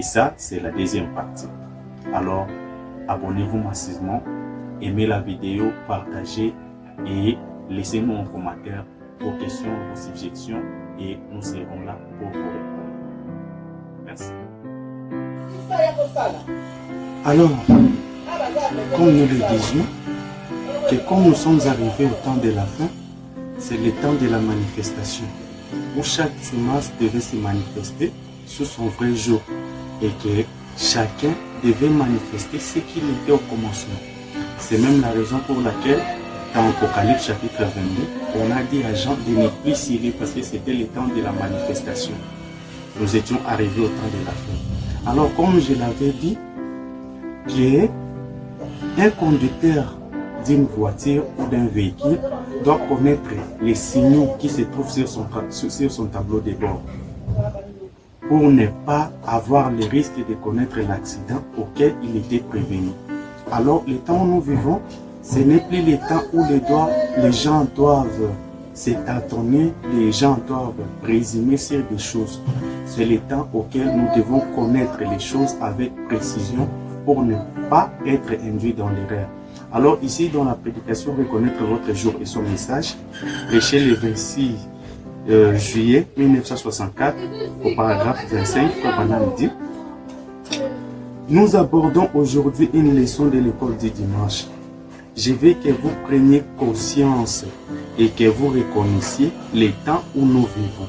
Et ça, c'est la deuxième partie. Alors, abonnez-vous massivement, aimez la vidéo, partagez et laissez-nous en commentaire vos questions, vos suggestions et nous serons là pour vous répondre. Merci. Alors, comme nous le disions, que quand nous sommes arrivés au temps de la fin, c'est le temps de la manifestation, où chaque semence devait se manifester sous son vrai jour et que chacun devait manifester ce qu'il était au commencement. C'est même la raison pour laquelle, dans Apocalypse chapitre 22, on a dit à Jean de ne plus s'y parce que c'était le temps de la manifestation. Nous étions arrivés au temps de la fin. Alors, comme je l'avais dit, qu'un conducteur d'une voiture ou d'un véhicule doit connaître les signaux qui se trouvent sur son tableau de bord pour ne pas avoir le risque de connaître l'accident auquel il était prévenu. Alors, le temps où nous vivons, ce n'est plus le temps où les gens doivent s'étonner, les gens doivent présumer sur des choses. C'est le temps auquel nous devons connaître les choses avec précision pour ne pas être induit dans l'erreur. Alors ici, dans la prédication, reconnaître votre jour et son message, prêché le 26 juillet 1964, au paragraphe 25, Frère Branham dit: nous abordons aujourd'hui une leçon de l'école du dimanche. Je veux que vous preniez conscience et que vous reconnaissiez les temps où nous vivons.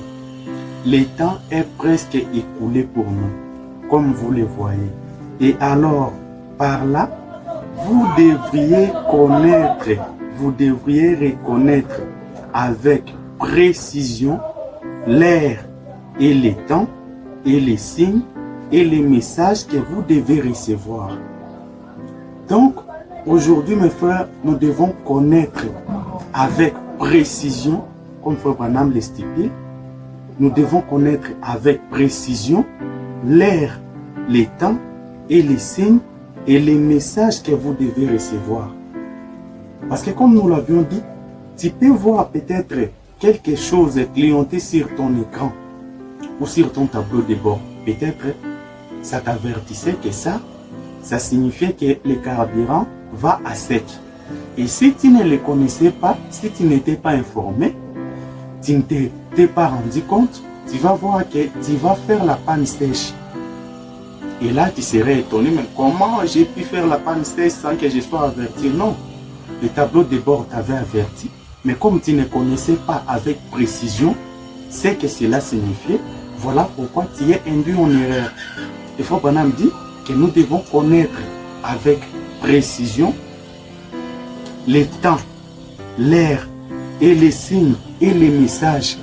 Le temps est presque écoulé pour nous, comme vous le voyez. Et alors, par là, vous devriez reconnaître avec précision l'heure et les temps et les signes et les messages que vous devez recevoir. Donc, aujourd'hui, mes frères, nous devons connaître avec précision, comme Frère Branham le stipule, nous devons connaître avec précision l'heure, les temps et les signes et les messages que vous devez recevoir. Parce que comme nous l'avions dit, tu peux voir peut-être quelque chose clignoter sur ton écran ou sur ton tableau de bord. Peut-être ça t'avertissait que ça signifiait que le carburant va à sec. Et si tu ne le connaissais pas, si tu n'étais pas informé, tu ne t'es pas rendu compte, tu vas voir que tu vas faire la panne sèche. Et là, tu serais étonné, mais comment j'ai pu faire la panne sèche sans que je sois averti? Non, le tableau de bord t'avait averti, mais comme tu ne connaissais pas avec précision ce que cela signifiait, voilà pourquoi tu es induit en erreur. Et Frère Branham dit que nous devons connaître avec précision les temps, l'heure et les signes et les messages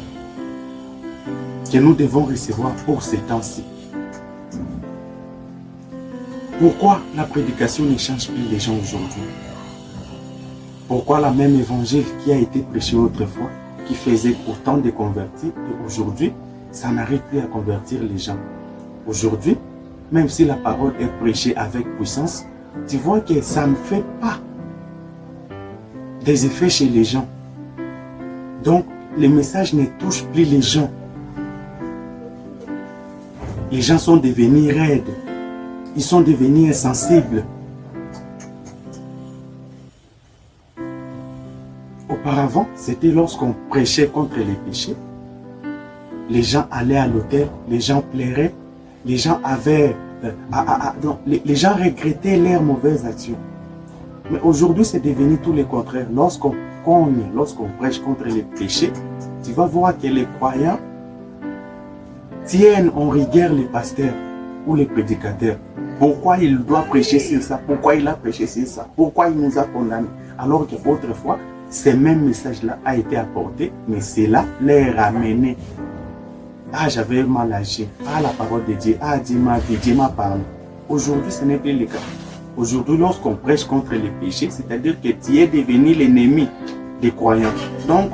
que nous devons recevoir pour ces temps-ci. Pourquoi la prédication ne change plus les gens aujourd'hui? Pourquoi la même évangile qui a été prêché autrefois, qui faisait autant de convertis, et aujourd'hui, ça n'arrive plus à convertir les gens? Aujourd'hui, même si la parole est prêchée avec puissance, tu vois que ça ne fait pas des effets chez les gens. Donc, les messages ne touchent plus les gens. Les gens sont devenus raides. Ils sont devenus insensibles. Auparavant, c'était lorsqu'on prêchait contre les péchés. Les gens allaient à l'autel, les gens pleuraient, les gens avaient... les gens regrettaient leurs mauvaises actions. Mais aujourd'hui, c'est devenu tout le contraire. Lorsqu'on prêche contre les péchés, tu vas voir que les croyants tiennent en rigueur les pasteurs ou les prédicateurs. Pourquoi il doit prêcher sur ça? Pourquoi il a prêché sur ça? Pourquoi il nous a condamnés? Alors qu'autrefois, ce même message-là a été apporté, mais cela les ramené. Ah, j'avais mal agi. Ah, la parole de Dieu. Ah, Dieu m'a dit, Dieu m'a parlé. Aujourd'hui, ce n'est plus le cas. Aujourd'hui, lorsqu'on prêche contre les péchés, c'est-à-dire que tu es devenu l'ennemi des croyants. Donc,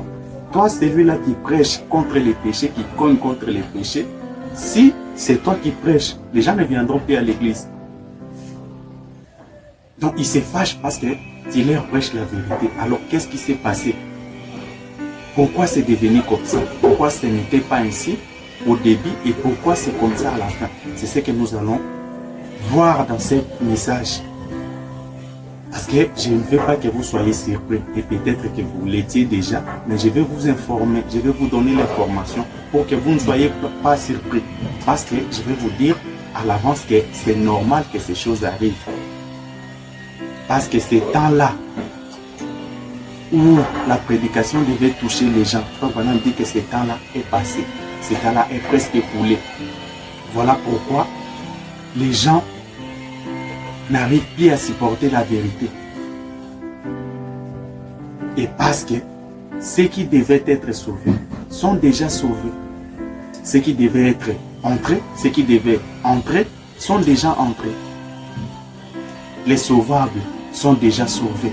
toi, celui-là qui prêche contre les péchés, qui cogne contre les péchés, si c'est toi qui prêches, les gens ne viendront plus à l'église. Donc, ils se fâchent parce que tu leur prêches la vérité. Alors, qu'est-ce qui s'est passé? Pourquoi c'est devenu comme ça? Pourquoi ce n'était pas ainsi? au début et pourquoi c'est comme ça à la fin. C'est ce que nous allons voir dans ce message. Parce que je ne veux pas que vous soyez surpris et peut-être que vous l'étiez déjà, mais je vais vous informer, je vais vous donner l'information pour que vous ne soyez pas surpris. Parce que je vais vous dire à l'avance que c'est normal que ces choses arrivent. Parce que ces temps-là où la prédication devait toucher les gens, Frère Branham dit que ce temps-là est passé, ce temps-là est presque écoulé. Voilà pourquoi les gens n'arrivent plus à supporter la vérité. Et parce que ceux qui devaient être sauvés sont déjà sauvés. Ceux qui devaient être entrés, ceux qui devaient entrer sont déjà entrés. Les sauvables sont déjà sauvés.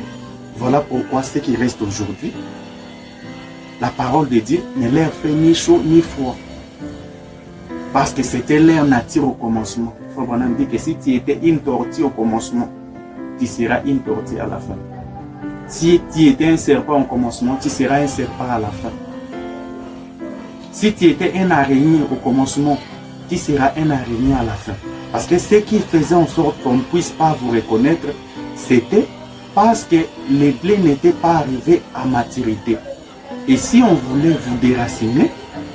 Voilà pourquoi ceux qui restent aujourd'hui, la parole de Dieu ne leur fait ni chaud ni froid. Parce que c'était leur nature au commencement. Frère Branham dit que si tu étais une tortue au commencement, tu seras une tortue à la fin. Si tu étais un serpent au commencement, tu seras un serpent à la fin. Si tu étais un araignée au commencement, tu seras un araignée à la fin. Parce que ce qui faisait en sorte qu'on ne puisse pas vous reconnaître, c'était parce que les blés n'étaient pas arrivés à maturité. Et si on voulait vous déraciner,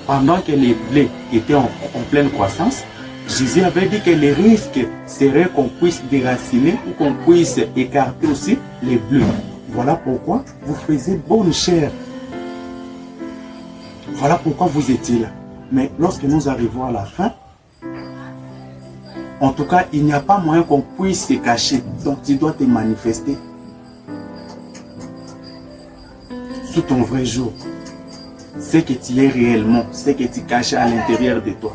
pendant que les blés étaient en pleine croissance, Jésus avait dit que le risque serait qu'on puisse déraciner ou qu'on puisse écarter aussi les bleus. Voilà pourquoi vous faisiez bonne chair. Voilà pourquoi vous étiez là. Mais lorsque nous arrivons à la fin, en tout cas, il n'y a pas moyen qu'on puisse se cacher. Donc tu dois te manifester sous ton vrai jour. Ce que tu es réellement, ce que tu caches à l'intérieur de toi,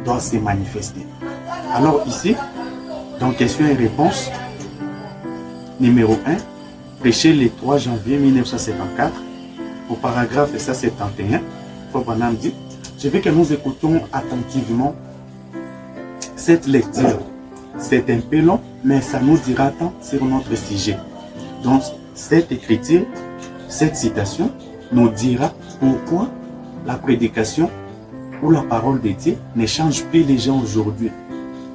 doit se manifester. Alors ici, dans questions et réponses, numéro 1, prêché le 3 janvier 1954, au paragraphe 171, Frère Branham dit, je veux que nous écoutions attentivement cette lecture. C'est un peu long, mais ça nous dira tant sur notre sujet. Donc, cette écriture, cette citation, nous dira pourquoi la prédication ou la parole de Dieu ne change plus les gens aujourd'hui.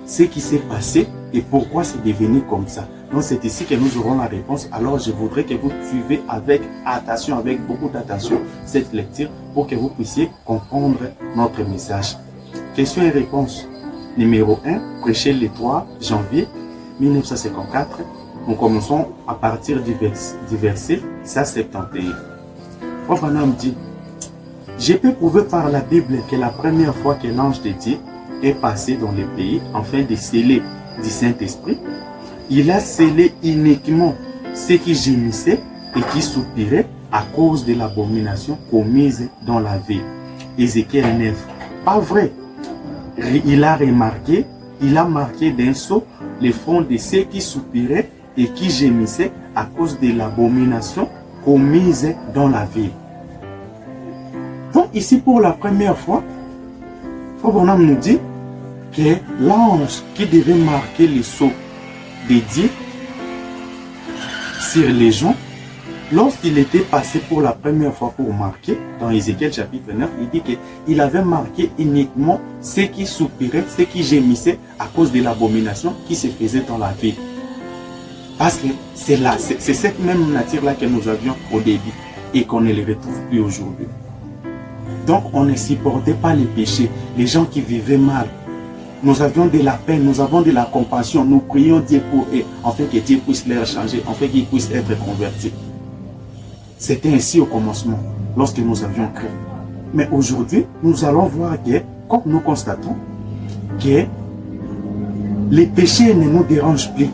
Ce qui s'est passé et pourquoi c'est devenu comme ça. Donc c'est ici que nous aurons la réponse. Alors je voudrais que vous suivez avec attention, avec beaucoup d'attention cette lecture pour que vous puissiez comprendre notre message. Question et réponse numéro 1, prêché le 3 janvier 1954. Nous commençons à partir du verset 171. Frère Branham dit, je peux prouver par la Bible que la première fois que l'ange de Dieu est passé dans le pays afin de sceller du Saint-Esprit, il a scellé uniquement ceux qui gémissaient et qui soupiraient à cause de l'abomination commise dans la ville. Ézéchiel 9. Pas vrai. Il a marqué d'un sceau les fronts de ceux qui soupiraient et qui gémissaient à cause de l'abomination commise dans la ville. Donc ici pour la première fois, Frère Branham nous dit que l'ange qui devait marquer le sceau de Dieu sur les gens, lorsqu'il était passé pour la première fois pour marquer, dans Ézéchiel chapitre 9, il dit qu'il avait marqué uniquement ceux qui soupiraient, ceux qui gémissaient à cause de l'abomination qui se faisait dans la ville. Parce que c'est cette même nature-là que nous avions au début et qu'on ne les retrouve plus aujourd'hui. Donc on ne supportait pas les péchés, les gens qui vivaient mal. Nous avions de la peine, nous avons de la compassion, nous prions Dieu pour eux, afin que Dieu puisse les changer, afin qu'ils puissent être convertis. C'était ainsi au commencement, lorsque nous avions cru. Mais aujourd'hui, nous allons voir que, comme nous constatons, que les péchés ne nous dérangent plus.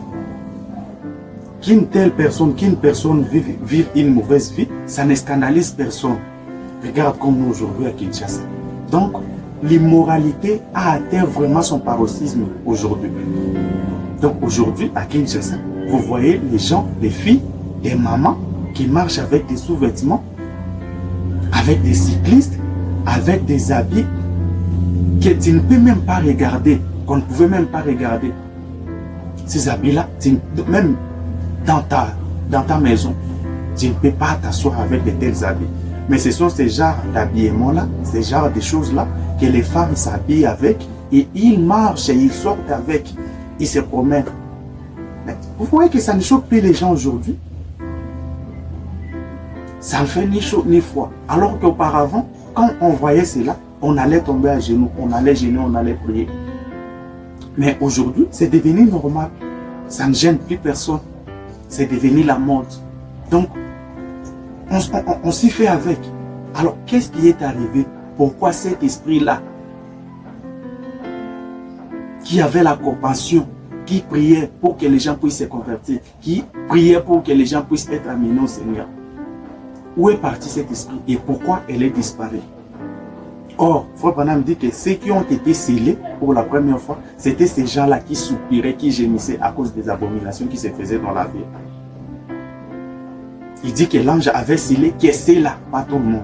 Qu'une personne vive une mauvaise vie, ça ne scandalise personne. Regarde comme nous aujourd'hui à Kinshasa. Donc, l'immoralité a atteint vraiment son paroxysme aujourd'hui. Donc aujourd'hui, à Kinshasa, vous voyez les gens, les filles, les mamans qui marchent avec des sous-vêtements, avec des cyclistes, avec des habits que tu ne peux même pas regarder, qu'on ne pouvait même pas regarder. Ces habits-là, même dans ta maison, tu ne peux pas t'asseoir avec de tels habits. Mais ce sont ces genres d'habillements-là, ces genres de choses-là que les femmes s'habillent avec et ils marchent et ils sortent avec. Ils se promènent. Mais vous voyez que ça ne choque plus les gens aujourd'hui. Ça ne fait ni chaud ni froid. Alors qu'auparavant, quand on voyait cela, on allait tomber à genoux, on allait gêner, on allait prier. Mais aujourd'hui, c'est devenu normal. Ça ne gêne plus personne. C'est devenu la mode. Donc, on s'y fait avec. Alors, qu'est-ce qui est arrivé? Pourquoi cet esprit-là, qui avait la compassion, qui priait pour que les gens puissent se convertir, qui priait pour que les gens puissent être amenés au Seigneur, où est parti cet esprit et pourquoi elle est disparue? Or, Frère Branham dit que ceux qui ont été scellés pour la première fois, c'était ces gens-là qui soupiraient, qui gémissaient à cause des abominations qui se faisaient dans la ville. Il dit que l'ange avait scellé que c'est là, pas tout le monde.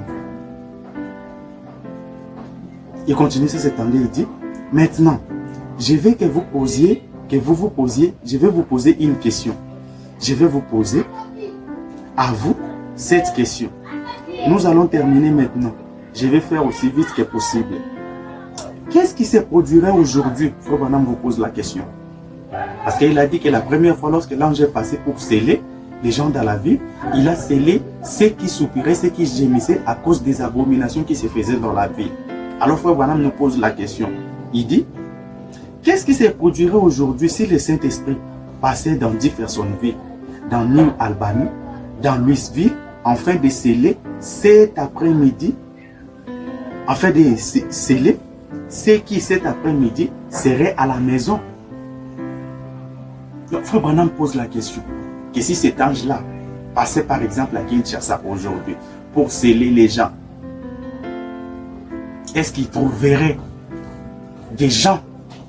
Il continue sur cet anglais, il dit, maintenant, je vais que vous vous posiez, je vais vous poser une question. Je vais vous poser à vous cette question. Nous allons terminer maintenant. Je vais faire aussi vite que possible. Qu'est-ce qui se produirait aujourd'hui? Frère Branham vous pose la question. Parce qu'il a dit que la première fois, lorsque l'ange est passé pour sceller les gens dans la ville, il a scellé ceux qui soupiraient, ceux qui gémissaient à cause des abominations qui se faisaient dans la ville. Alors Frère Branham nous pose la question. Il dit, qu'est-ce qui se produirait aujourd'hui si le Saint-Esprit passait dans différentes villes, dans New Albany, dans Louisville, afin de sceller cet après-midi, afin de sceller ceux qui cet après-midi seraient à la maison? Donc, Frère Branham pose la question, que si cet ange-là passait par exemple à Kinshasa aujourd'hui pour sceller les gens, est-ce qu'il trouverait des gens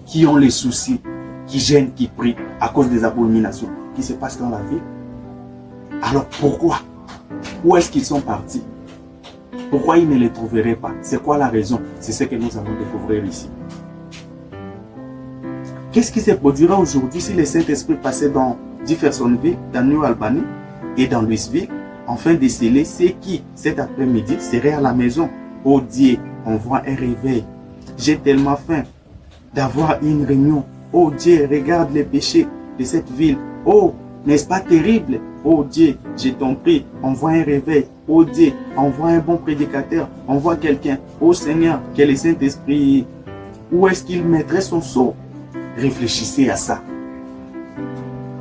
qui ont les soucis, qui gênent, qui prient à cause des abominations qui se passent dans la vie? Alors pourquoi? Où est-ce qu'ils sont partis? Pourquoi ils ne les trouveraient pas? C'est quoi la raison? C'est ce que nous allons découvrir ici. Qu'est-ce qui se produirait aujourd'hui si le Saint-Esprit passait dans différentes villes, dans New Albany et dans Louisville, afin de sceller ceux qui, cet après-midi, seraient à la maison? Oh Dieu, on voit un réveil. J'ai tellement faim d'avoir une réunion. Oh Dieu, regarde les péchés de cette ville. Oh, n'est-ce pas terrible? Oh Dieu, je t'en prie, envoie un réveil. Oh Dieu, envoie un bon prédicateur. Envoie quelqu'un. Oh Seigneur, que le Saint-Esprit, où est-ce qu'il mettrait son sceau? Réfléchissez à ça.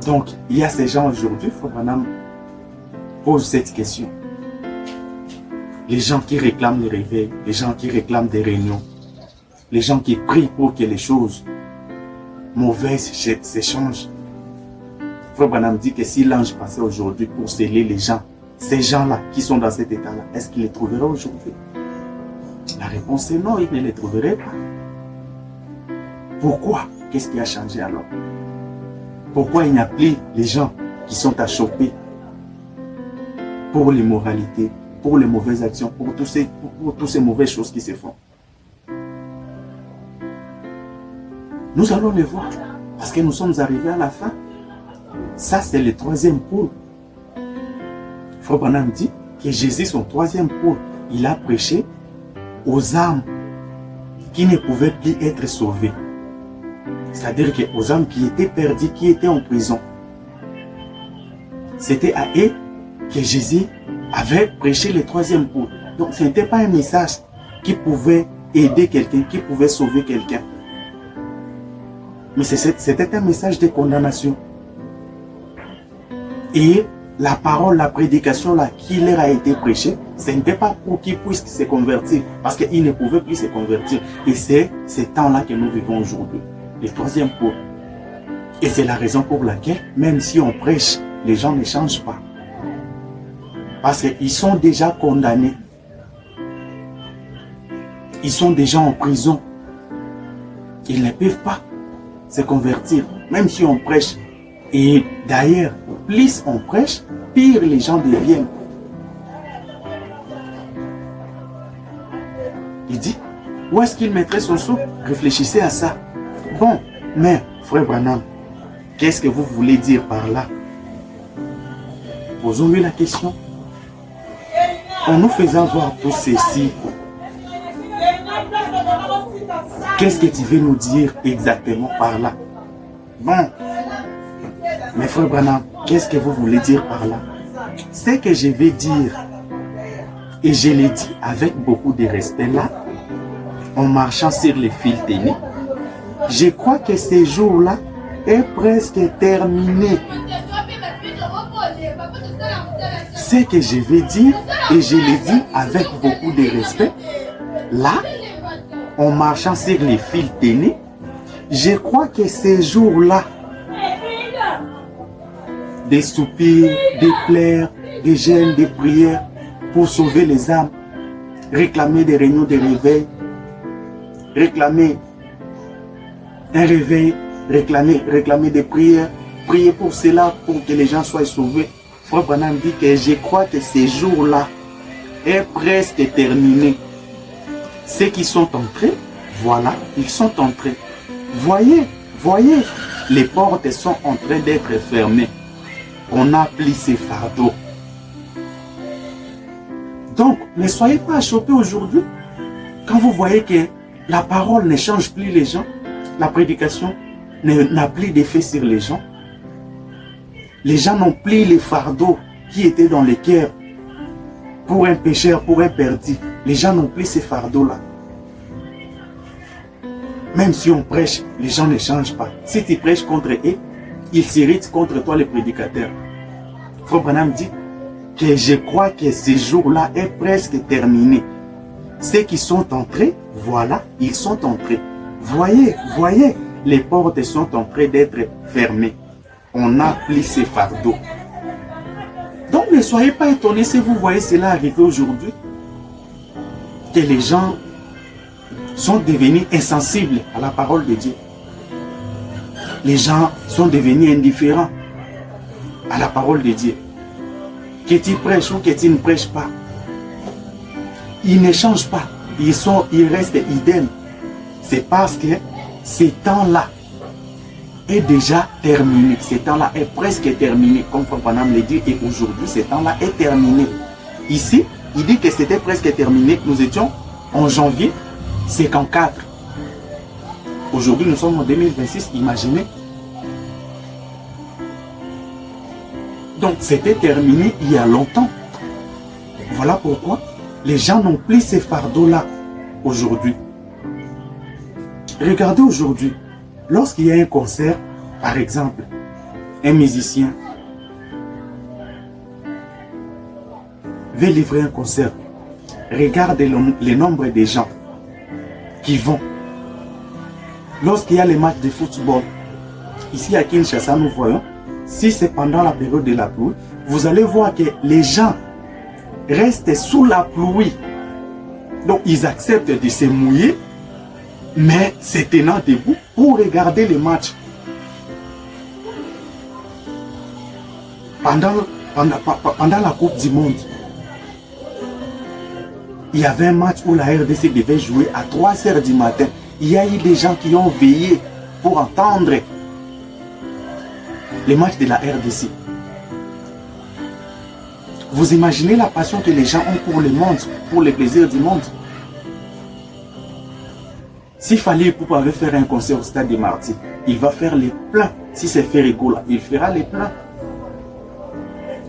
Donc, il y a ces gens aujourd'hui, Frère Branham pose cette question. Les gens qui réclament les réveils, les gens qui réclament des réunions, les gens qui prient pour que les choses mauvaises s'échangent. Frère Branham dit que si l'ange passait aujourd'hui pour sceller les gens, ces gens-là qui sont dans cet état-là, est-ce qu'il les trouverait aujourd'hui? La réponse est non, il ne les trouverait pas. Pourquoi? Qu'est-ce qui a changé alors? Pourquoi il n'y a plus les gens qui sont achoppés pour l'immoralité, pour les mauvaises actions, pour toutes ces mauvaises choses qui se font? Nous allons les voir, parce que nous sommes arrivés à la fin. Ça, c'est le troisième pôle. Frère Branham dit que Jésus, son troisième pôle, il a prêché aux âmes qui ne pouvaient plus être sauvées. C'est-à-dire aux âmes qui étaient perdues, qui étaient en prison. C'était à eux que Jésus avait prêché le troisième pôle. Donc, ce n'était pas un message qui pouvait aider quelqu'un, qui pouvait sauver quelqu'un. Mais c'était un message de condamnation. Et la parole, la prédication là, qui leur a été prêchée, ce n'était pas pour qu'ils puissent se convertir, parce qu'ils ne pouvaient plus se convertir. Et c'est ce temps-là que nous vivons aujourd'hui, le troisième pôle. Et c'est la raison pour laquelle, même si on prêche, les gens ne changent pas. Parce qu'ils sont déjà condamnés. Ils sont déjà en prison. Ils ne peuvent pas se convertir, même si on prêche. Et d'ailleurs, plus on prêche, pire les gens deviennent. Il dit, où est-ce qu'il mettrait son sceau? Réfléchissez à ça. Bon, mais, Frère Branham, qu'est-ce que vous voulez dire par là? Posons-lui la question. En nous faisant voir tout ceci, Qu'est-ce que tu veux nous dire exactement par là? Bon, mes frères Branham, qu'est-ce que vous voulez dire par là? Ce que je vais dire, et je l'ai dit avec beaucoup de respect là, en marchant sur les fils tenus, je crois que ce jour-là est presque terminé. Ce que je vais dire, et je l'ai dit avec beaucoup de respect, là, en marchant sur les fils tenus, je crois que ce jour-là, des soupirs, des pleurs, des jeûnes, des prières pour sauver les âmes, réclamer des réunions de réveil, réclamer un réveil, réclamer des prières, prier pour cela, pour que les gens soient sauvés. Frère Branham dit que je crois que ces jours-là est presque terminé. Ceux qui sont entrés, voilà, ils sont entrés. Voyez, les portes sont en train d'être fermées. On a pris ces fardeaux. Donc, ne soyez pas achoppés aujourd'hui. Quand vous voyez que la parole ne change plus les gens, la prédication n'a plus d'effet sur les gens n'ont plus les fardeaux qui étaient dans les cœurs pour un pécheur, pour un perdu. Les gens n'ont plus ces fardeaux-là. Même si on prêche, les gens ne changent pas. Si tu prêches contre eux, ils s'irritent contre toi, les prédicateurs. Frère Branham dit que je crois que ce jour-là est presque terminé. Ceux qui sont entrés, voilà, ils sont entrés. Voyez, les portes sont en train d'être fermées. On a pris ces fardeaux. Donc ne soyez pas étonnés si vous voyez cela arriver aujourd'hui. Que les gens sont devenus insensibles à la parole de Dieu. Les gens sont devenus indifférents à la parole de Dieu. Que tu prêches ou que tu ne prêches pas, ils ne changent pas. Ils restent idem. C'est parce que ce temps-là est déjà terminé. Ce temps-là est presque terminé. Comme Frère Branham le dit, et aujourd'hui, ce temps-là est terminé. Ici, il dit que c'était presque terminé. Nous étions en janvier 54. Aujourd'hui, nous sommes en 2026. Imaginez. Donc, c'était terminé il y a longtemps. Voilà pourquoi les gens n'ont plus ces fardeaux-là aujourd'hui. Regardez aujourd'hui, lorsqu'il y a un concert, par exemple, un musicien veut livrer un concert. Regardez le nombre de gens qui vont. Lorsqu'il y a les matchs de football, ici à Kinshasa, nous voyons, si c'est pendant la période de la pluie, vous allez voir que les gens restent sous la pluie. Donc ils acceptent de se mouiller, mais se tenant debout pour regarder les matchs. Pendant la Coupe du Monde, il y avait un match où la RDC devait jouer à 3 h du matin. Il y a eu des gens qui ont veillé pour entendre les matchs de la RDC. Vous imaginez la passion que les gens ont pour le monde, pour les plaisirs du monde. S'il fallait pouvoir faire un concert au stade des Martyrs, il va faire les pleins. Si c'est Ferrigo là, il fera les pleins.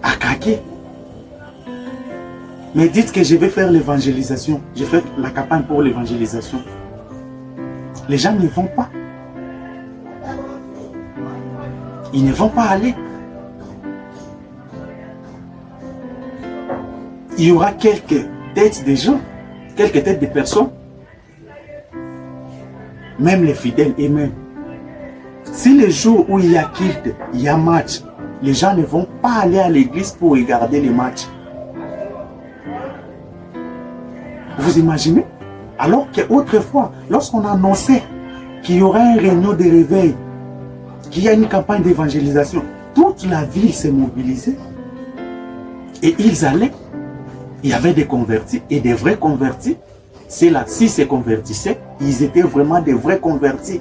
À craquer. Mais dites que je vais faire l'évangélisation. Je fais la campagne pour l'évangélisation. Les gens ne vont pas. Ils ne vont pas aller. Il y aura quelques têtes de gens, quelques têtes de personnes, même les fidèles eux-mêmes. Si le jour où il y a culte, il y a match, les gens ne vont pas aller à l'église pour regarder les matchs. Vous imaginez? Alors qu'autrefois, lorsqu'on annonçait qu'il y aurait une réunion de réveil, qu'il y a une campagne d'évangélisation, toute la ville s'est mobilisée. Et ils allaient. Il y avait des convertis et des vrais convertis. C'est là, s'ils se convertissaient, ils étaient vraiment des vrais convertis.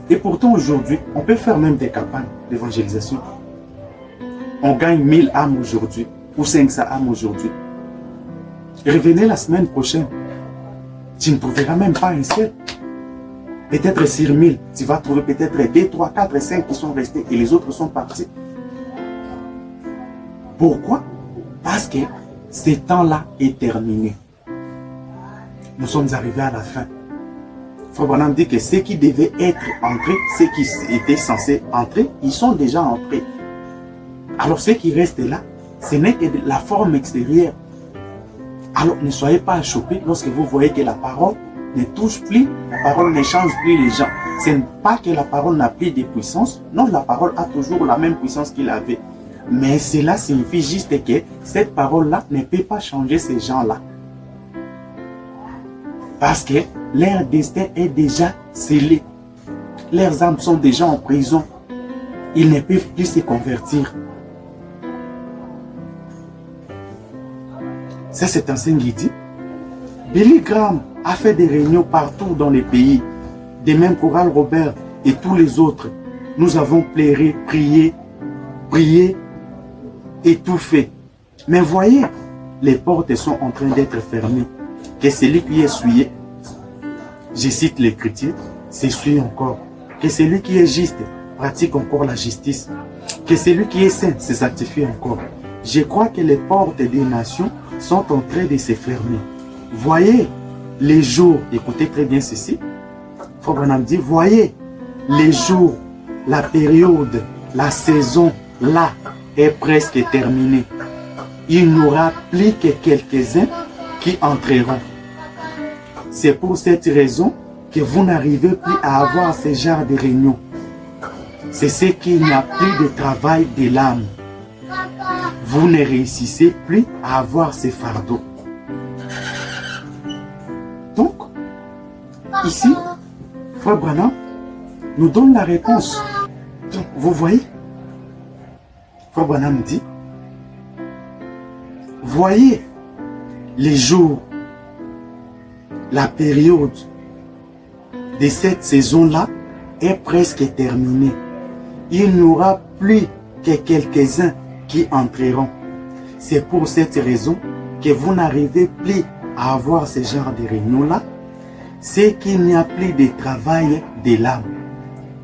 Et pourtant aujourd'hui, on peut faire même des campagnes d'évangélisation. On gagne 1000 âmes aujourd'hui ou 500 âmes aujourd'hui. Revenez la semaine prochaine. Tu ne trouveras même pas un seul. Peut-être sur 1000, tu vas trouver peut-être 2, 3, 4, 5 qui sont restés et les autres sont partis. Pourquoi? Parce que ce temps-là est terminé. Nous sommes arrivés à la fin. Frère Branham dit que ceux qui devaient être entrés, ceux qui étaient censés entrer, ils sont déjà entrés. Alors ceux qui restent là, ce n'est que la forme extérieure. Alors ne soyez pas choqués lorsque vous voyez que la parole ne touche plus, la parole ne change plus les gens. Ce n'est pas que la parole n'a plus de puissance. Non, la parole a toujours la même puissance qu'il avait. Mais cela signifie juste que cette parole-là ne peut pas changer ces gens-là. Parce que leur destin est déjà scellé. Leurs âmes sont déjà en prison. Ils ne peuvent plus se convertir. Ça, c'est un signe qui dit. Billy Graham a fait des réunions partout dans les pays. De même qu'Oral Robert et tous les autres. Nous avons pleuré, prié, et tout fait. Mais voyez, les portes sont en train d'être fermées. Que celui qui est souillé, je cite l'Écriture, s'essuie encore. Que celui qui est juste pratique encore la justice. Que celui qui est saint se sanctifie encore. Je crois que les portes des nations sont en train de se fermer. Voyez les jours, écoutez très bien ceci. Frère Branham dit, voyez les jours, la période, la saison, là, est presque terminée. Il n'y aura plus que quelques-uns qui entreront. C'est pour cette raison que vous n'arrivez plus à avoir ce genre de réunion. C'est ce qu'il n'y a plus de travail de l'âme. Vous ne réussissez plus à avoir ces fardeaux. Donc, ici, Frère Branham nous donne la réponse. Donc, vous voyez, Frère Branham dit, voyez les jours, la période de cette saison-là est presque terminée. Il n'y aura plus que quelques-uns qui entreront. C'est pour cette raison que vous n'arrivez plus à avoir ce genre de réunions-là. C'est qu'il n'y a plus de travail de l'âme.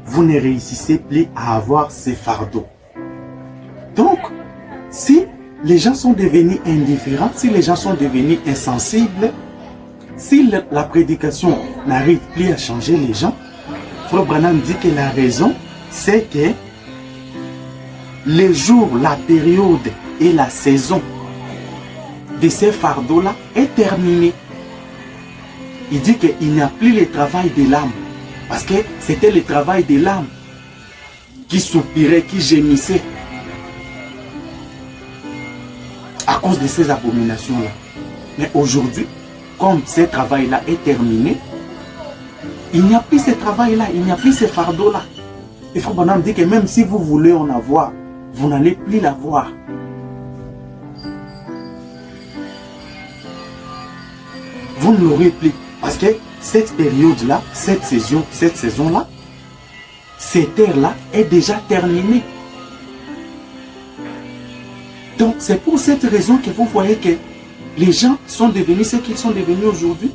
Vous ne réussissez plus à avoir ces fardeaux. Donc, si les gens sont devenus indifférents, si les gens sont devenus insensibles, si la prédication n'arrive plus à changer les gens, Frère Branham dit que la raison, c'est que les jours, la période et la saison de ces fardeaux-là est terminée. Il dit qu'il n'y a plus le travail de l'âme. Parce que c'était le travail de l'âme qui soupirait, qui gémissait à cause de ces abominations-là. Mais aujourd'hui, comme ce travail-là est terminé, il n'y a plus ce travail-là, il n'y a plus ce fardeau-là. Et Frère Branham dit que même si vous voulez en avoir, vous n'allez plus l'avoir. Vous ne l'aurez plus. Parce que cette période-là, cette saison-là, cette ère-là est déjà terminée. Donc c'est pour cette raison que vous voyez que les gens sont devenus ce qu'ils sont devenus aujourd'hui.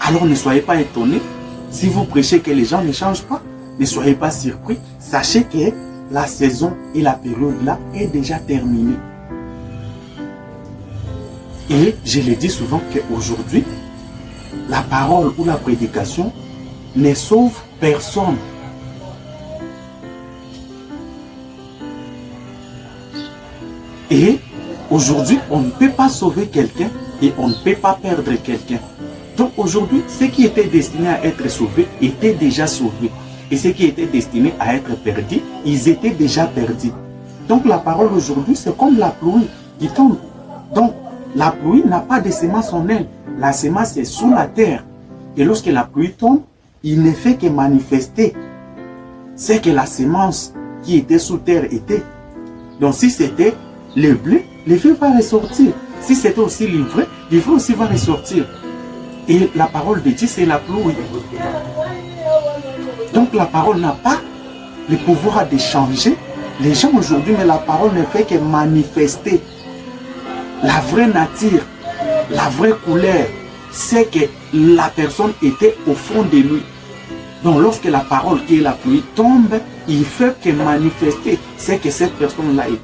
Alors ne soyez pas étonnés. Si vous prêchez que les gens ne changent pas, ne soyez pas surpris. Sachez que la saison et la période-là est déjà terminée. Et je le dis souvent qu'aujourd'hui, la parole ou la prédication ne sauve personne. Et aujourd'hui, on ne peut pas sauver quelqu'un et on ne peut pas perdre quelqu'un. Donc aujourd'hui, ce qui était destiné à être sauvé était déjà sauvé. Et ce qui était destiné à être perdu, ils étaient déjà perdus. Donc la parole aujourd'hui, c'est comme la pluie qui tombe. Donc la pluie n'a pas de semence en elle. La semence est sous la terre. Et lorsque la pluie tombe, il ne fait que manifester ce que la semence qui était sous terre était. Donc si c'était le blé va ressortir. Si c'était aussi l'ivraie aussi va ressortir. Et la parole de Dieu, c'est la pluie. Donc la parole n'a pas le pouvoir de changer les gens aujourd'hui, mais la parole ne fait que manifester la vraie nature, la vraie couleur, c'est que la personne était au fond de lui. Donc lorsque la parole qui est la pluie tombe, il fait que manifester ce que cette personne-là était.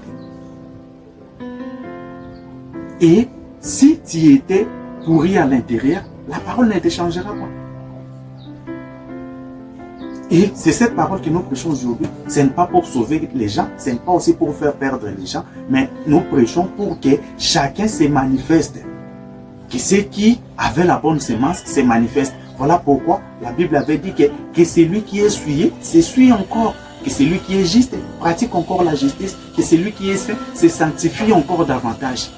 Et si tu étais pourri à l'intérieur, la parole ne te changera pas. Et c'est cette parole que nous prêchons aujourd'hui. Ce n'est pas pour sauver les gens, ce n'est pas aussi pour faire perdre les gens, mais nous prêchons pour que chacun se manifeste. Que ceux qui avaient la bonne semence se manifestent. Voilà pourquoi la Bible avait dit que celui qui est souillé, s'essuie encore. Que celui qui est juste pratique encore la justice. Que celui qui est saint se sanctifie encore davantage.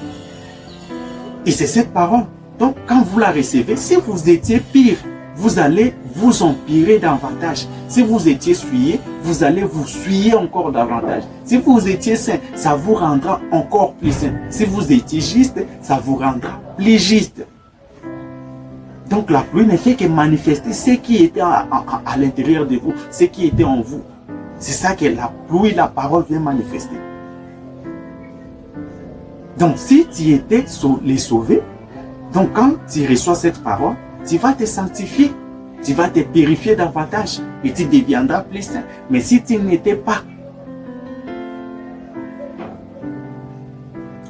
Et c'est cette parole. Donc quand vous la recevez, si vous étiez pire, vous allez vous empirer davantage. Si vous étiez souillé, vous allez vous souiller encore davantage. Si vous étiez saint, ça vous rendra encore plus saint. Si vous étiez juste, ça vous rendra plus juste. Donc la pluie ne fait que manifester ce qui était à l'intérieur de vous, ce qui était en vous. C'est ça que la pluie, la parole vient manifester. Donc si tu étais les sauvés, donc quand tu reçois cette parole, tu vas te sanctifier, tu vas te purifier davantage et tu deviendras plus saint. Mais si tu n'étais pas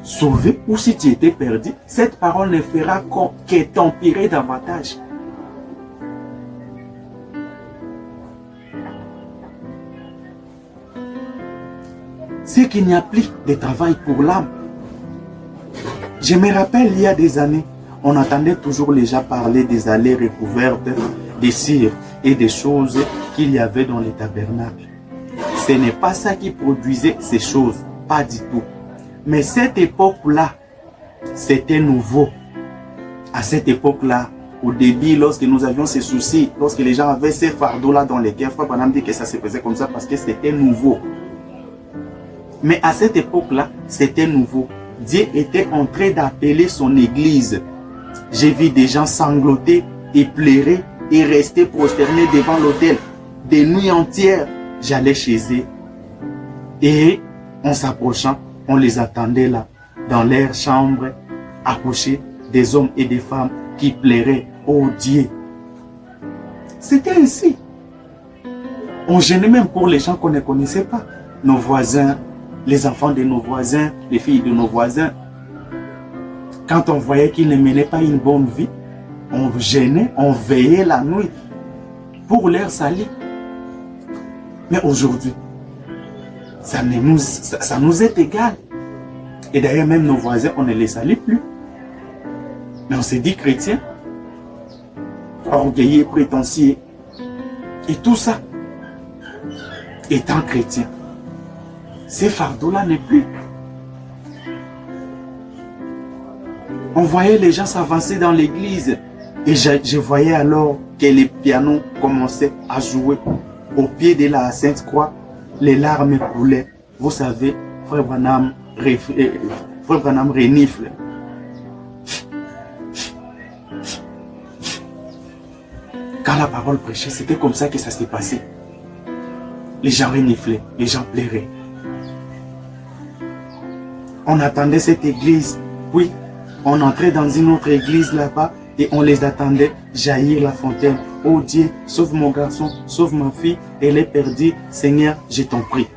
sauvé ou si tu étais perdu, cette parole ne fera que t'empirer davantage. C'est qu'il n'y a plus de travail pour l'âme. Je me rappelle il y a des années, on entendait toujours les gens parler des allées recouvertes, des cires et des choses qu'il y avait dans les tabernacles. Ce n'est pas ça qui produisait ces choses, pas du tout. Mais cette époque-là, c'était nouveau. À cette époque-là, au début, lorsque nous avions ces soucis, lorsque les gens avaient ces fardeaux-là dans les cœurs, Frère Branham dit que ça se faisait comme ça parce que c'était nouveau. Mais à cette époque-là, c'était nouveau. Dieu était en train d'appeler son église. J'ai vu des gens sangloter et pleurer et rester prosternés devant l'autel. Des nuits entières, j'allais chez eux. Et en s'approchant, on les attendait là, dans leur chambre, accouchés, des hommes et des femmes qui pleuraient. Oh Dieu! C'était ainsi. On gênait même pour les gens qu'on ne connaissait pas. Nos voisins, les enfants de nos voisins, les filles de nos voisins. Quand on voyait qu'ils ne menaient pas une bonne vie, on gênait, on veillait la nuit pour leur salut. Mais aujourd'hui, ça nous est égal. Et d'ailleurs, même nos voisins, on ne les salue plus. Mais on s'est dit chrétien, orgueilleux, prétentieux. Et tout ça, étant chrétien, ces fardeaux-là n'est plus. On voyait les gens s'avancer dans l'église. Et je voyais alors que les pianos commençaient à jouer. Au pied de la Sainte Croix, les larmes coulaient. Vous savez, Frère Branham renifle. Quand la parole prêchait, c'était comme ça que ça s'est passé. Les gens reniflaient, les gens pleuraient. On attendait cette église, oui, on entrait dans une autre église là-bas et on les attendait jaillir la fontaine. Oh Dieu, sauve mon garçon, sauve ma fille, elle est perdue, Seigneur, je t'en prie.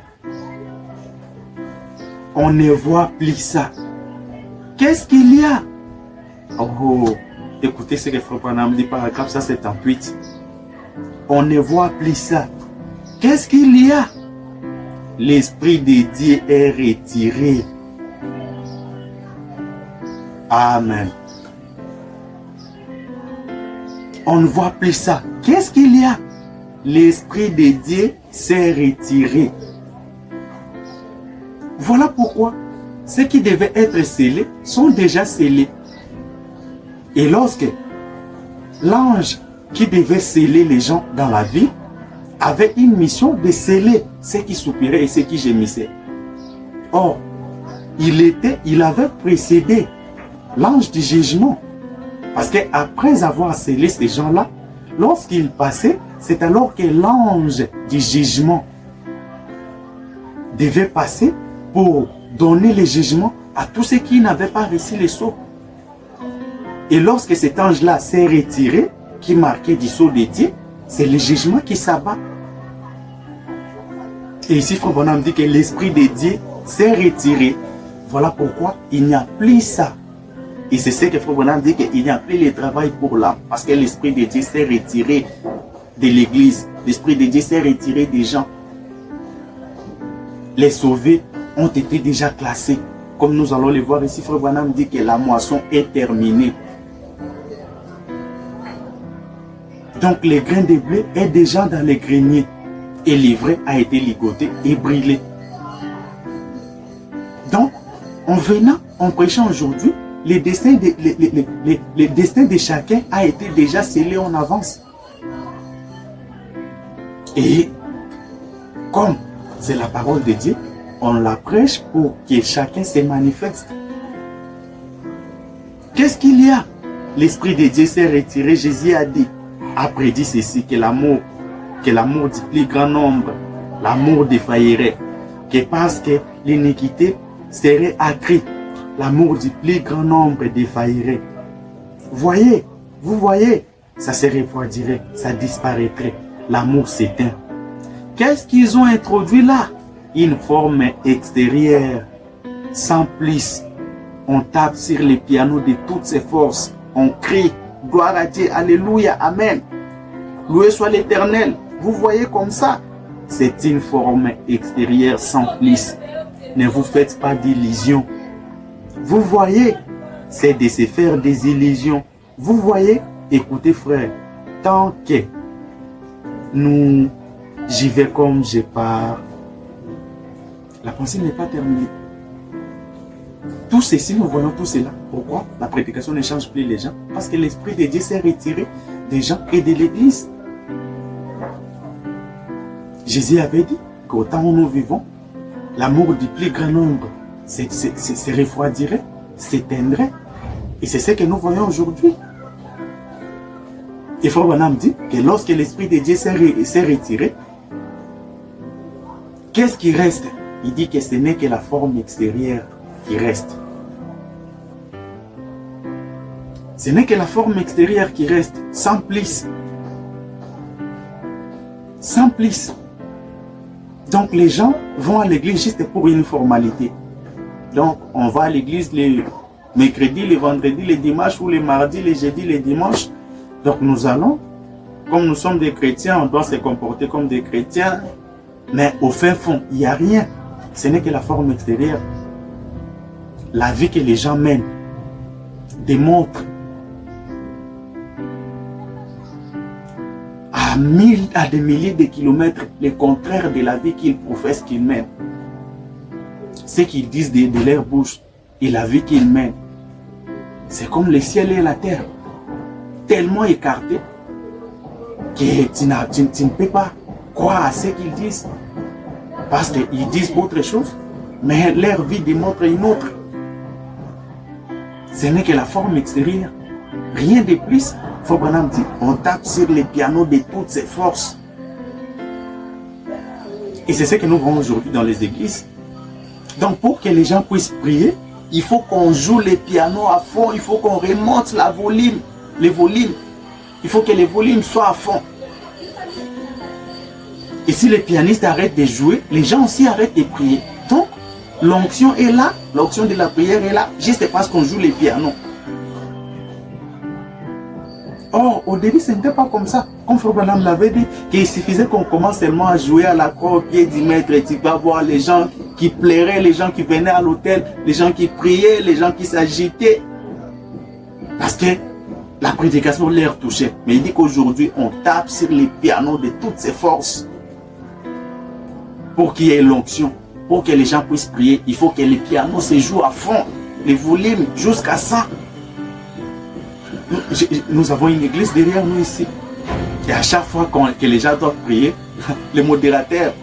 On ne voit plus ça. Qu'est-ce qu'il y a? Oh, écoutez ce que Frère Branham dit paragraphe, ça c'est en 8. On ne voit plus ça. Qu'est-ce qu'il y a? L'Esprit de Dieu est retiré. Amen. On ne voit plus ça. Qu'est-ce qu'il y a? L'Esprit de Dieu s'est retiré. Voilà pourquoi ceux qui devaient être scellés sont déjà scellés. Et lorsque l'ange qui devait sceller les gens dans la vie avait une mission de sceller ceux qui soupiraient et ceux qui gémissaient. Or, il avait précédé l'ange du jugement. Parce qu'après avoir scellé ces gens-là, lorsqu'il passait, c'est alors que l'ange du jugement devait passer pour donner le jugement à tous ceux qui n'avaient pas reçu le sceau. Et lorsque cet ange-là s'est retiré, qui marquait du sceau de Dieu, c'est le jugement qui s'abat. Et ici, Frère Branham dit que l'Esprit de Dieu s'est retiré. Voilà pourquoi il n'y a plus ça. Et c'est ce que Frère Branham dit, qu'il n'y a plus le travail pour l'âme. Parce que l'Esprit de Dieu s'est retiré de l'Église. L'Esprit de Dieu s'est retiré des gens. Les sauvés ont été déjà classés. Comme nous allons le voir ici, Frère Branham dit que la moisson est terminée. Donc le grain de blé est déjà dans les greniers. Et l'ivraie a été ligoté et brûlé. Donc, en venant, en prêchant aujourd'hui, le destin de chacun a été déjà scellé en avance. Et comme c'est la parole de Dieu, on la prêche pour que chacun se manifeste. Qu'est-ce qu'il y a? L'Esprit de Dieu s'est retiré. Jésus a dit, après dit ceci, que l'amour du plus grand nombre, l'amour défaillerait, que parce que l'iniquité serait accrue, l'amour du plus grand nombre défaillerait. Voyez, vous voyez, ça se refroidirait, ça disparaîtrait, l'amour s'éteint. Qu'est-ce qu'ils ont introduit là? Une forme extérieure, sans plus. On tape sur les pianos de toutes ses forces, on crie, gloire à Dieu, alléluia, amen. Loué soit l'Éternel. Vous voyez comme ça, c'est une forme extérieure sans plus. Ne vous faites pas d'illusions. Vous voyez, c'est de se faire des illusions. Vous voyez, écoutez frère, tant que j'y vais comme je pars, la pensée n'est pas terminée. Tout ceci, nous voyons tout cela. Pourquoi? La prédication ne change plus les gens. Parce que l'Esprit de Dieu s'est retiré des gens et de l'Église. Jésus avait dit qu'au temps où nous vivons, l'amour du plus grand nombre se refroidirait, s'éteindrait. Et c'est ce que nous voyons aujourd'hui. Et Frère Branham dit que lorsque l'Esprit de Dieu s'est retiré, qu'est-ce qui reste? Il dit que ce n'est que la forme extérieure qui reste. Ce n'est que la forme extérieure qui reste, sans plus. Sans plus. Donc les gens vont à l'église juste pour une formalité. Donc on va à l'église les mercredis, les vendredis, les dimanches, ou les mardis, les jeudis, les dimanches. Donc nous allons, comme nous sommes des chrétiens, on doit se comporter comme des chrétiens. Mais au fin fond, il n'y a rien. Ce n'est que la forme extérieure. La vie que les gens mènent démontre à des milliers de kilomètres le contraire de la vie qu'ils professent qu'ils mènent. Ce qu'ils disent de leur bouche et la vie qu'ils mènent, c'est comme le ciel et la terre, tellement écartés que tu ne peux pas croire à ce qu'ils disent. Parce qu'ils disent autre chose, mais leur vie démontre une autre. Ce n'est que la forme extérieure. Rien de plus. Frère Branham dit, on tape sur les pianos de toutes ses forces. Et c'est ce que nous voyons aujourd'hui dans les églises. Donc pour que les gens puissent prier, il faut qu'on joue les pianos à fond, il faut qu'on remonte les volumes. Il faut que les volumes soient à fond. Et si les pianistes arrêtent de jouer, les gens aussi arrêtent de prier. Donc, l'onction est là, l'onction de la prière est là, juste parce qu'on joue les pianos. Or, au début, ce n'était pas comme ça. Comme Frère Branham l'avait dit, qu'il suffisait qu'on commence seulement à jouer à la croix au pied du maître. Et tu vas voir les gens qui pleuraient, les gens qui venaient à l'hôtel, les gens qui priaient, les gens qui s'agitaient. Parce que la prédication leur touchait. Mais il dit qu'aujourd'hui, on tape sur les pianos de toutes ses forces. Pour qu'il y ait l'onction, pour que les gens puissent prier, il faut que les pianos se jouent à fond, les volumes jusqu'à 100. Nous avons une église derrière nous ici. Et à chaque fois que les gens doivent prier, le modérateur,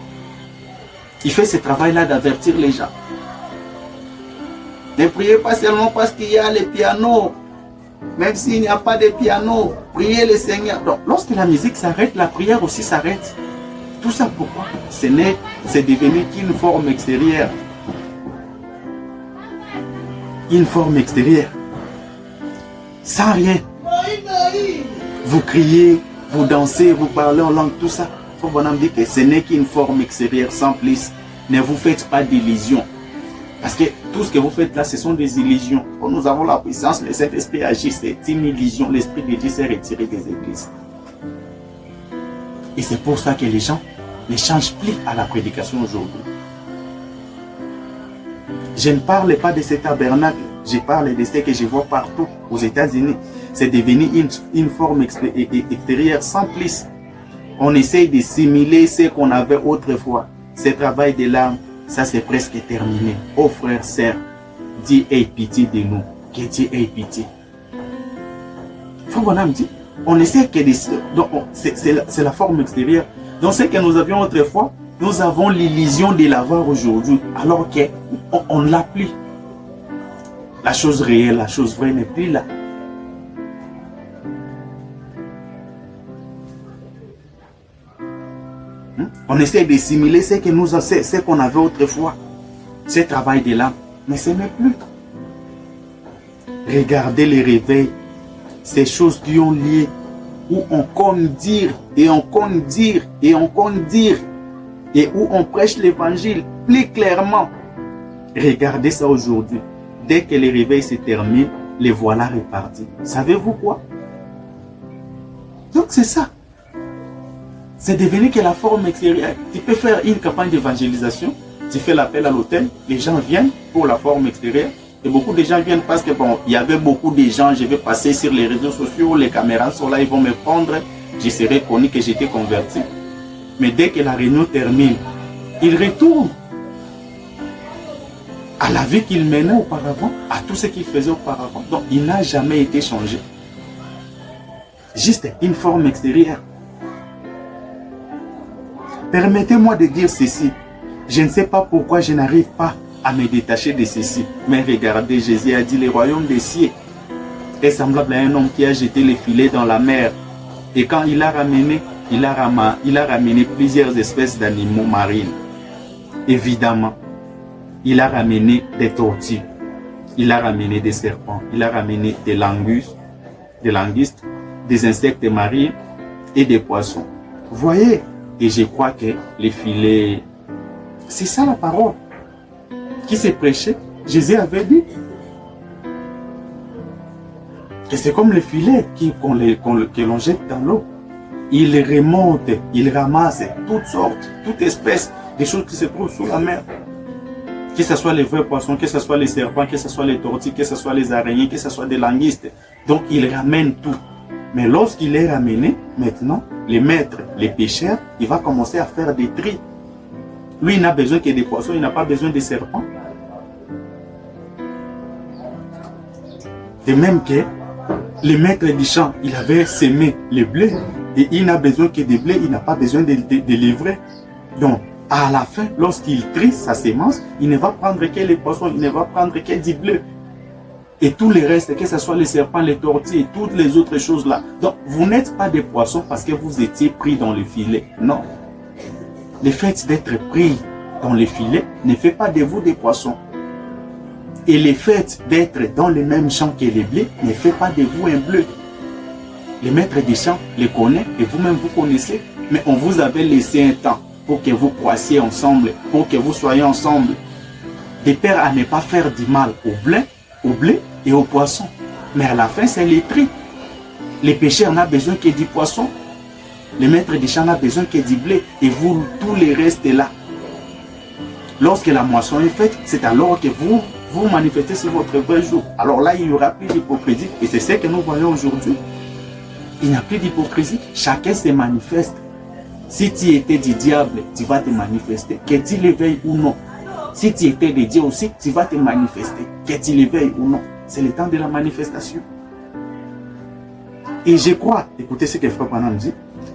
il fait ce travail-là d'avertir les gens. Ne priez pas seulement parce qu'il y a les pianos. Même s'il n'y a pas de piano, priez le Seigneur. Donc, lorsque la musique s'arrête, la prière aussi s'arrête. Tout ça pourquoi? C'est devenu qu'une forme extérieure. Une forme extérieure. Sans rien. Vous criez, vous dansez, vous parlez en langue, tout ça. Il faut vraiment dire que ce n'est qu'une forme extérieure sans plus. Ne vous faites pas d'illusions. Parce que tout ce que vous faites là, ce sont des illusions. Quand nous avons la puissance, le Saint-Esprit agit, c'est une illusion. L'Esprit de Dieu s'est retiré des églises. Et c'est pour ça que les gens ne changent plus à la prédication aujourd'hui. Je ne parle pas de ce tabernacle, je parle de ce que je vois partout aux États-Unis. C'est devenu une forme extérieure sans plus. On essaye de simuler ce qu'on avait autrefois. Ce travail de l'âme, ça c'est presque terminé. Oh frères, sœurs, Dieu ait pitié de nous. Que Dieu ait pitié. Faut qu'on me dit, on essaie que c'est la forme extérieure. Donc ce que nous avions autrefois, nous avons l'illusion de l'avoir aujourd'hui, alors qu'on ne l'a plus. La chose réelle, la chose vraie n'est plus là. On essaie de simuler ce qu'on avait autrefois. Ce travail de l'âme. Mais ce n'est plus. Regardez les réveils. Ces choses qui ont lieu. Où on compte dire. Et on compte dire. Et on compte dire. Et où on prêche l'évangile plus clairement. Regardez ça aujourd'hui. Dès que les réveils se terminent, les voilà répartis. Savez-vous quoi? Donc c'est ça. C'est devenu que la forme extérieure. Tu peux faire une campagne d'évangélisation, tu fais l'appel à l'hôtel, les gens viennent pour la forme extérieure. Et beaucoup de gens viennent parce que bon, il y avait beaucoup de gens, je vais passer sur les réseaux sociaux, les caméras sont là, ils vont me prendre, je serai connu que j'étais converti. Mais dès que la réunion termine, ils retournent à la vie qu'il menait auparavant, à tout ce qu'il faisait auparavant. Donc il n'a jamais été changé. Juste une forme extérieure. Permettez-moi de dire ceci. Je ne sais pas pourquoi je n'arrive pas à me détacher de ceci. Mais regardez, Jésus a dit, le royaume des cieux est semblable à un homme qui a jeté les filets dans la mer. Et quand il a ramené plusieurs espèces d'animaux marins. Évidemment, il a ramené des tortues. Il a ramené des serpents. Il a ramené des langoustes, des insectes marins et des poissons. Vous voyez? Et je crois que les filets, c'est ça la parole qui s'est prêchée. Jésus avait dit que c'est comme les filets que l'on jette dans l'eau. Il remonte, il ramasse toutes sortes, toutes espèces de choses qui se trouvent sous la mer. Que ce soit les vrais poissons, que ce soit les serpents, que ce soit les tortues, que ce soit les araignées, que ce soit des langoustes. Donc il ramène tout. Mais lorsqu'il est ramené, maintenant, les maîtres, les pêcheurs, il va commencer à faire des tris. Lui, il n'a besoin que des poissons, il n'a pas besoin des serpents. De même que le maître du champ, il avait semé le blé et il n'a besoin que des blés, il n'a pas besoin de livrer. Donc, à la fin, lorsqu'il trie sa semence, il ne va prendre que les poissons, il ne va prendre que du blé. Et tout le reste, que ce soit les serpents, les tortues et toutes les autres choses là. Donc, vous n'êtes pas des poissons parce que vous étiez pris dans le filet. Non. Le fait d'être pris dans le filet ne fait pas de vous des poissons. Et le fait d'être dans le même champ que les blés ne fait pas de vous un bleu. Les maîtres des champs les connaissent et vous-même vous connaissez. Mais on vous avait laissé un temps pour que vous croissiez ensemble, pour que vous soyez ensemble. De peur à ne pas faire du mal au blé et aux poissons. Mais à la fin, c'est les tri. Les pêcheurs n'ont besoin que du poisson. Le maître des champs n'a besoin que du blé. Et vous, tout le reste est là. Lorsque la moisson est faite, c'est alors que vous manifestez sur votre vrai jour. Alors là, il n'y aura plus d'hypocrisie. Et c'est ce que nous voyons aujourd'hui. Il n'y a plus d'hypocrisie. Chacun se manifeste. Si tu étais du diable, tu vas te manifester. Que tu l'éveilles ou non. Si tu étais de Dieu aussi, tu vas te manifester. Que tu l'éveilles ou non. C'est le temps de la manifestation. Et je crois, écoutez ce que Frère Branham dit,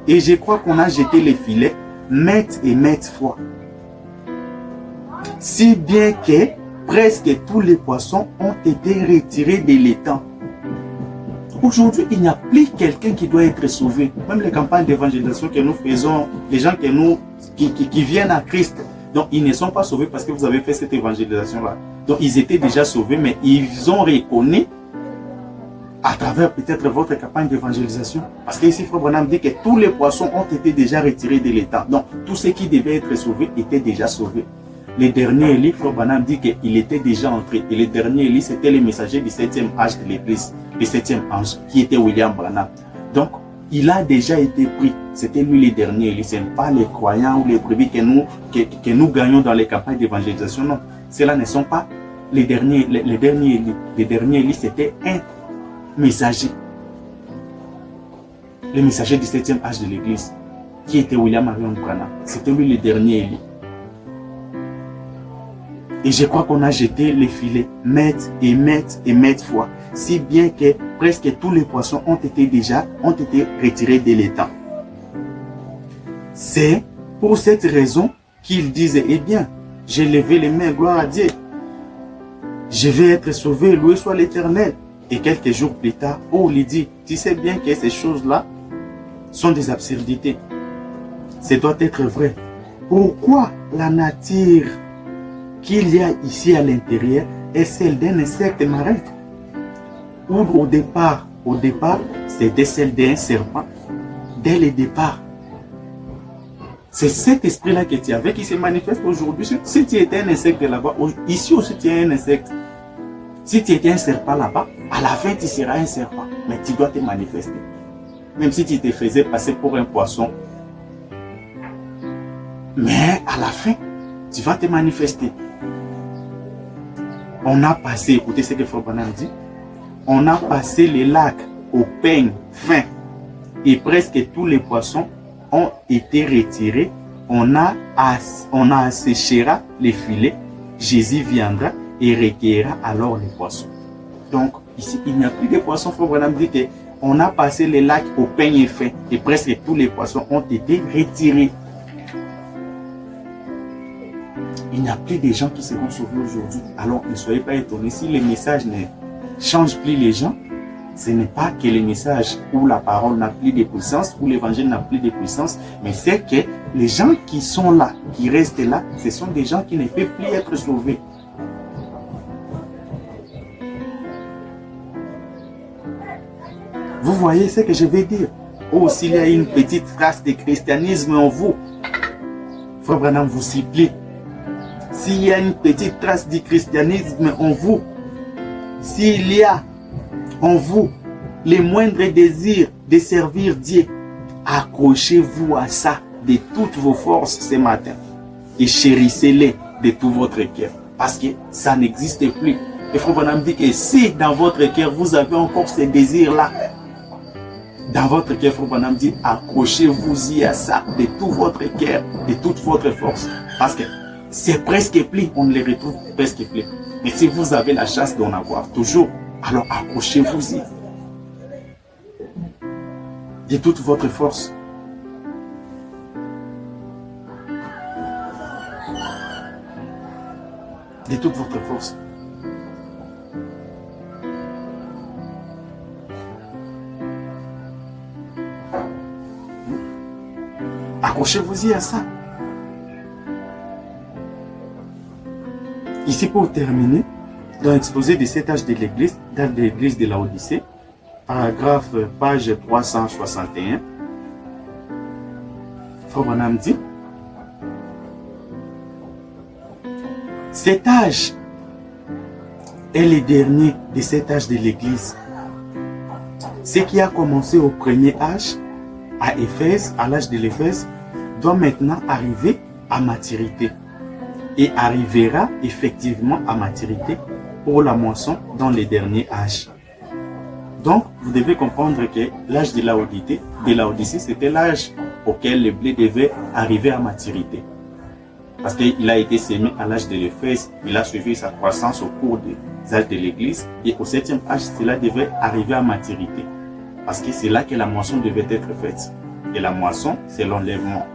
et je crois qu'on a jeté les filets maintes et maintes fois. Si bien que presque tous les poissons ont été retirés de l'étang. Aujourd'hui, il n'y a plus quelqu'un qui doit être sauvé. Même les campagnes d'évangélisation que nous faisons, les gens qui viennent à Christ, donc ils ne sont pas sauvés parce que vous avez fait cette évangélisation-là. Donc ils étaient déjà sauvés, mais ils ont reconnu à travers peut-être votre campagne d'évangélisation. Parce qu'ici, Frère Branham dit que tous les poissons ont été déjà retirés de l'étang. Donc, tous ceux qui devaient être sauvés étaient déjà sauvés. Le dernier Élie, Frère Branham dit qu'il était déjà entré. Et le dernier Élie, c'était le messager du 7e âge de l'Église, le 7e ange, qui était William Branham. Donc, il a déjà été pris. C'était lui le dernier Élie. Ce n'est pas les croyants ou les brebis que nous gagnons dans les campagnes d'évangélisation. Non, ceux-là ne sont pas les derniers Élie. Les derniers Élie, c'était un messager. Le messager du 7e âge de l'Église, qui était William Marion Branham. C'était lui le dernier Élie. Et je crois qu'on a jeté les filets maintes et maintes fois. Si bien que presque tous les poissons ont été retirés de l'étang. C'est pour cette raison qu'ils disaient, eh bien, j'ai levé les mains, gloire à Dieu. Je vais être sauvé, loué soit l'Éternel. Et quelques jours plus tard, il dit, tu sais bien que ces choses-là sont des absurdités. Ça doit être vrai. Pourquoi la nature qu'il y a ici à l'intérieur est celle d'un insecte marin? Ou au départ, c'était celle d'un serpent. Dès le départ. C'est cet esprit-là que tu avais qui se manifeste aujourd'hui. Si tu étais un insecte là-bas, ici aussi tu es un insecte. Si tu étais un serpent là-bas, à la fin tu seras un serpent. Mais tu dois te manifester. Même si tu te faisais passer pour un poisson. Mais à la fin, tu vas te manifester. On a passé, écoutez ce que Frère Branham dit, on a passé les lacs au peigne fin et presque tous les poissons ont été retirés. On a asséchera les filets. Jésus viendra et recueillera alors les poissons. Donc ici, il n'y a plus de poissons. Frère Branham dit qu'on a passé les lacs au peigne fin et presque tous les poissons ont été retirés. Il n'y a plus de gens qui seront sauvés aujourd'hui. Alors ne soyez pas étonnés. Si le message ne change plus les gens, ce n'est pas que le message ou la parole n'a plus de puissance ou l'évangile n'a plus de puissance, mais c'est que les gens qui sont là, qui restent là, ce sont des gens qui ne peuvent plus être sauvés. Vous voyez ce que je veux dire? Oh, s'il y a une petite trace de christianisme en vous, Frère Branham vous supplie. S'il y a une petite trace du christianisme en vous, s'il y a en vous les moindres désirs de servir Dieu, accrochez-vous à ça de toutes vos forces ce matin et chérissez-les de tout votre cœur, parce que ça n'existe plus. Et Frère Branham dit que si dans votre cœur vous avez encore ces désirs-là, dans votre cœur, Frère Branham dit, accrochez-vous-y à ça de tout votre cœur, de toute votre force, parce que c'est presque plus, on ne les retrouve presque plus. Mais si vous avez la chance d'en avoir toujours, alors accrochez-vous-y de toute votre force. De toute votre force. Accrochez-vous-y à ça. Ici, pour terminer, dans l'exposé de cet âge de l'Église, dans l'Église de Laodicée, paragraphe, page 361, Frère Branham dit, cet âge est le dernier de cet âge de l'Église. Ce qui a commencé au premier âge, à Éphèse, à l'âge de l'Éphèse, doit maintenant arriver à maturité. Et arrivera effectivement à maturité pour la moisson dans les derniers âges. Donc, vous devez comprendre que l'âge de Laodicée, c'était l'âge auquel le blé devait arriver à maturité. Parce qu'il a été sémé à l'âge de l'Éphèse, il a suivi sa croissance au cours des âges de l'Église, et au 7e âge, cela devait arriver à maturité. Parce que c'est là que la moisson devait être faite. Et la moisson, c'est l'enlèvement.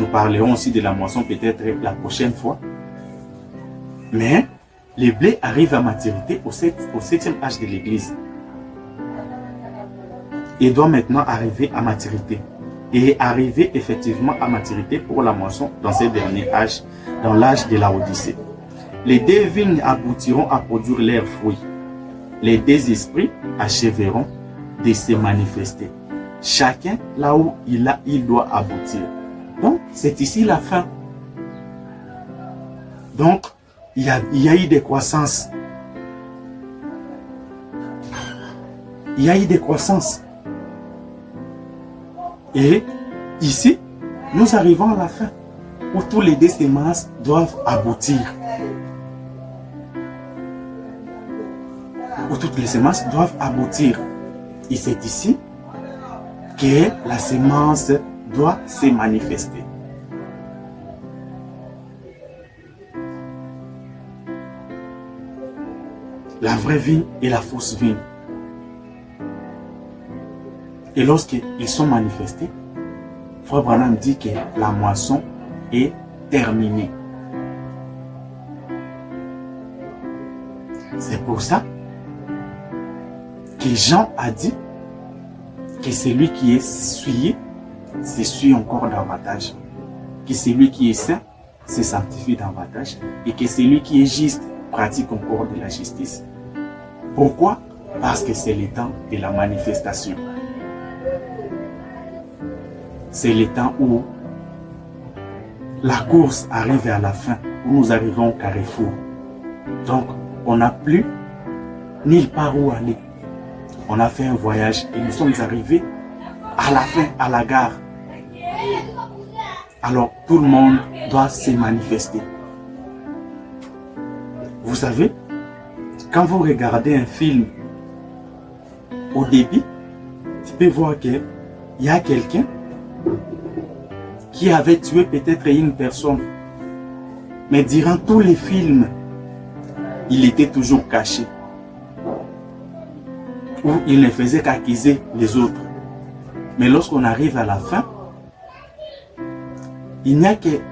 Nous parlerons aussi de la moisson peut-être la prochaine fois. Mais le blé arrive à maturité au 7e âge de l'Église. Et doit maintenant arriver à maturité. Et arriver effectivement à maturité pour la moisson dans ces derniers âges, dans l'âge de Laodicée. Les deux vignes aboutiront à produire leurs fruits. les deux esprits achèveront de se manifester. Chacun là où il doit aboutir. Donc, c'est ici la fin. Donc, il y a eu des croissances. Il y a eu des croissances. Et ici, nous arrivons à la fin où tous les deux semences doivent aboutir. Où toutes les semences doivent aboutir. Et c'est ici que la semence doit se manifester. La vraie vigne et la fausse vigne. Et lorsqu'ils sont manifestés, Frère Branham dit que la moisson est terminée. C'est pour ça que Jean a dit que celui qui est souillé s'essuie encore davantage, que celui qui est saint se sanctifie davantage et que celui qui est juste pratique encore de la justice. Pourquoi? Parce que c'est le temps de la manifestation. C'est le temps où la course arrive à la fin, où nous arrivons au carrefour. Donc, on n'a plus nulle part où aller. On a fait un voyage et nous sommes arrivés à la fin, à la gare. Alors, tout le monde doit se manifester. Vous savez, quand vous regardez un film, au début, tu peux voir qu'il y a quelqu'un qui avait tué peut-être une personne. Mais durant tous les films, il était toujours caché. Ou il ne faisait qu'accuser les autres. Mais lorsqu'on arrive à la fin,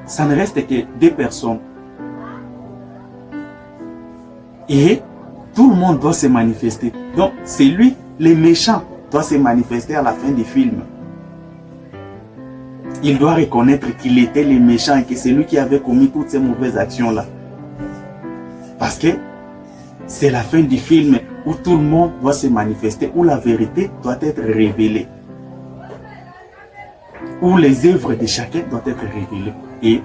ça ne reste que deux personnes. Et tout le monde doit se manifester. Donc, c'est lui, le méchant, doit se manifester à la fin du film. Il doit reconnaître qu'il était le méchant et que c'est lui qui avait commis toutes ces mauvaises actions-là. Parce que c'est la fin du film où tout le monde doit se manifester, où la vérité doit être révélée. Où les œuvres de chacun doivent être révélées. Et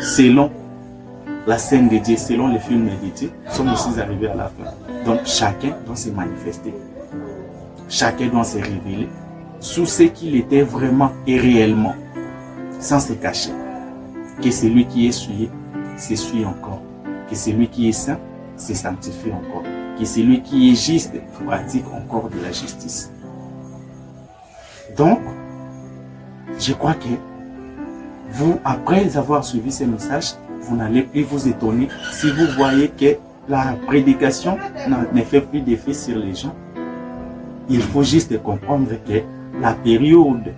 selon la scène de Dieu, selon les films de Dieu, nous sommes aussi arrivés à la fin. Donc chacun doit se manifester. Chacun doit se révéler sous ce qu'il était vraiment et réellement, sans se cacher. Que celui qui est souillé s'essuie encore. Que celui qui est saint se sanctifie encore. Que celui qui est juste pratique encore de la justice. Donc, je crois que vous, après avoir suivi ces messages, vous n'allez plus vous étonner si vous voyez que la prédication ne fait plus d'effet sur les gens. Il faut juste comprendre que la période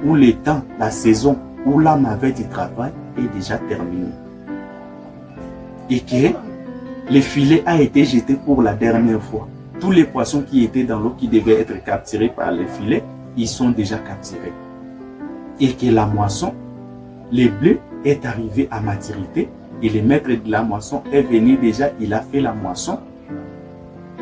où le temps, la saison où l'âme avait du travail est déjà terminée. Et que le filet a été jeté pour la dernière fois. Tous les poissons qui étaient dans l'eau, qui devaient être capturés par le filet, ils sont déjà capturés. Et que la moisson, le blé est arrivé à maturité et le maître de la moisson est venu déjà, il a fait la moisson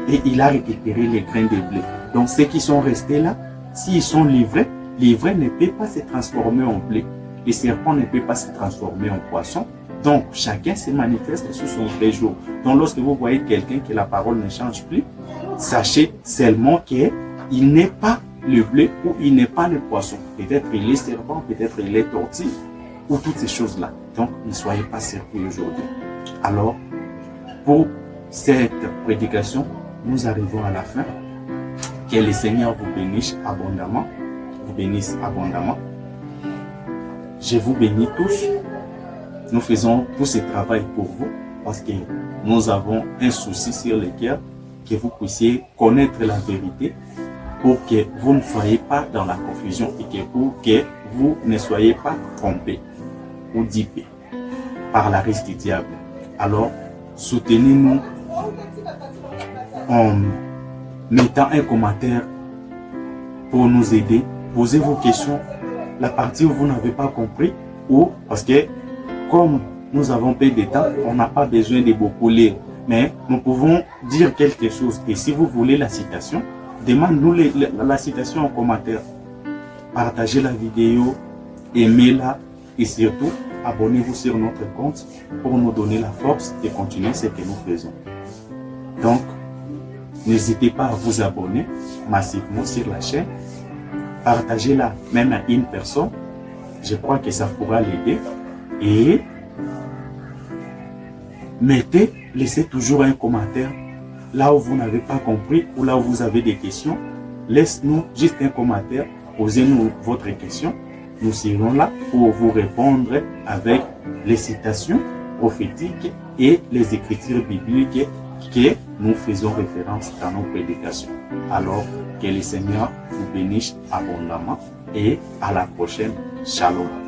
et il a récupéré les grains de blé. Donc ceux qui sont restés là, s'ils sont livrés, l'ivrée ne peut pas se transformer en blé. Le serpent ne peut pas se transformer en poisson. Donc chacun se manifeste sous son vrai jour. Donc lorsque vous voyez quelqu'un que la parole ne change plus, sachez seulement qu'il n'est pas le blé ou il n'est pas le poisson. Peut-être il est serpent, peut-être il est tortue ou toutes ces choses-là. Donc ne soyez pas surpris aujourd'hui. Alors, pour cette prédication, nous arrivons à la fin. Que le Seigneur vous bénisse abondamment. Vous bénisse abondamment. Je vous bénis tous. Nous faisons tout ce travail pour vous parce que nous avons un souci sur le cœur, que vous puissiez connaître la vérité pour que vous ne soyez pas dans la confusion et pour que vous ne soyez pas trompés ou dupés par la risque du diable. Alors, soutenez-nous en mettant un commentaire pour nous aider. Posez vos questions, la partie où vous n'avez pas compris, ou parce que comme nous avons peu de temps, on n'a pas besoin de beaucoup lire. mais nous pouvons dire quelque chose. Et si vous voulez la citation, demandez-nous la citation en commentaire. Partagez la vidéo, aimez-la et surtout, abonnez-vous sur notre compte pour nous donner la force de continuer ce que nous faisons. Donc, n'hésitez pas à vous abonner massivement sur la chaîne. Partagez-la même à une personne. Je crois que ça pourra l'aider. Et laissez toujours un commentaire là où vous n'avez pas compris ou là où vous avez des questions. Laissez-nous juste un commentaire, posez-nous votre question. Nous serons là pour vous répondre avec les citations prophétiques et les écritures bibliques que nous faisons référence dans nos prédications. Alors, que le Seigneur vous bénisse abondamment et à la prochaine. Shalom.